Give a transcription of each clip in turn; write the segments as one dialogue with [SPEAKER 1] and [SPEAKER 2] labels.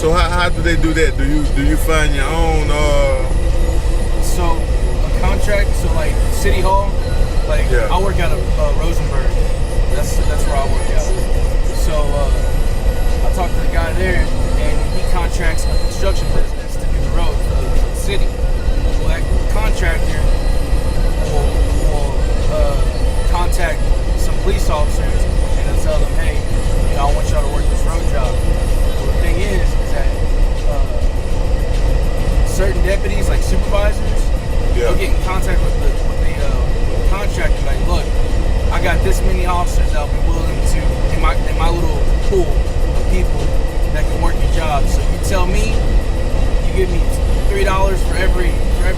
[SPEAKER 1] So how do they do that? Do you find your own?
[SPEAKER 2] So a contract. So like City Hall. Like
[SPEAKER 1] Yeah.
[SPEAKER 2] I work out of Rosenberg. That's where I work out. So I talked to the guy there, and he contracts a construction business to do the road for the city. Well, that contractor will contact some police officers and they'll tell them, hey, I want y'all to work this road job. Well, the thing is that certain deputies, like supervisors, they'll get in contact with the contractor, like, look, I got this many officers that'll be willing to, in my little pool of people that can work your job. So you tell me, you give me $3 for every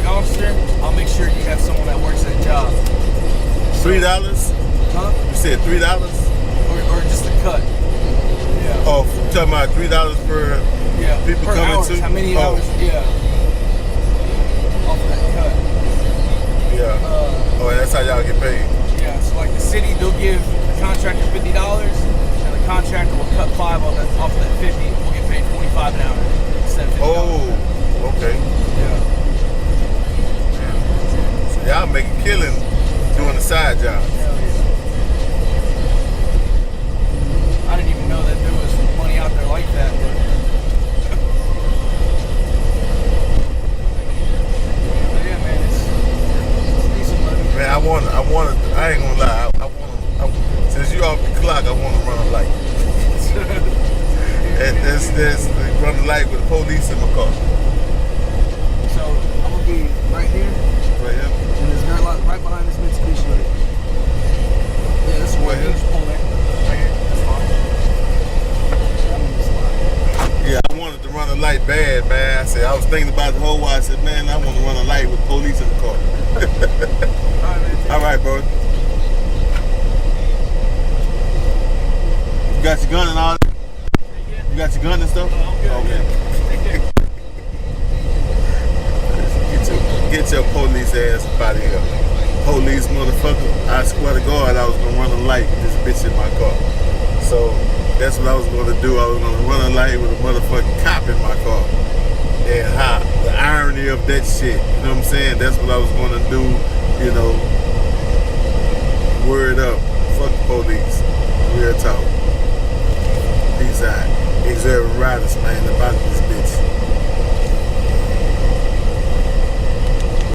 [SPEAKER 2] officer, I'll make sure you have someone that works that job.
[SPEAKER 1] $3?
[SPEAKER 2] Huh?
[SPEAKER 1] You said $3?
[SPEAKER 2] Or just a cut. Yeah.
[SPEAKER 1] Oh, you talking about $3 per people
[SPEAKER 2] per
[SPEAKER 1] coming
[SPEAKER 2] hours,
[SPEAKER 1] to?
[SPEAKER 2] how many hours? Yeah. Off of that cut.
[SPEAKER 1] Yeah. That's how y'all get paid.
[SPEAKER 2] Yeah. So like the city, they'll give the contractor $50, and the contractor will cut 5 off of that 50. We'll get paid $45 an hour instead of $50.
[SPEAKER 1] Oh, okay.
[SPEAKER 2] Yeah.
[SPEAKER 1] So y'all make a killing doing the side job.
[SPEAKER 2] Hell yeah. I didn't even know that there was money out there like that. But yeah, man, it's decent money.
[SPEAKER 1] Man, I ain't gonna lie. Since you off the clock, I want to run a light. That's run a light with the police in my car.
[SPEAKER 2] So I'm gonna be right here.
[SPEAKER 1] Right here.
[SPEAKER 2] And there's dirt lot right behind this Mitsubishi. Right? Yeah, this is where
[SPEAKER 1] Right
[SPEAKER 2] you
[SPEAKER 1] here.
[SPEAKER 2] just pull in. Right here. That's fine. I'm in this line.
[SPEAKER 1] Yeah, I wanted to run a light bad, man. I was thinking about the whole while. I said, man, I want to run a light with police in the car.
[SPEAKER 2] Alright, man.
[SPEAKER 1] All right, bro. You got your gun and all that? You got your gun and stuff?
[SPEAKER 2] I'm good.
[SPEAKER 1] Okay. Get your police ass up out of here. Police motherfucker. I swear to God, I was going to run a light with this bitch in my car. So that's what I was going to do. I was going to run a light with a motherfucking cop in my car. And how the irony of that shit, you know what I'm saying? That's what I was going to do, you know. Word up. Fuck the police. Real talk. Peace out. Exert riders, man, about this bitch.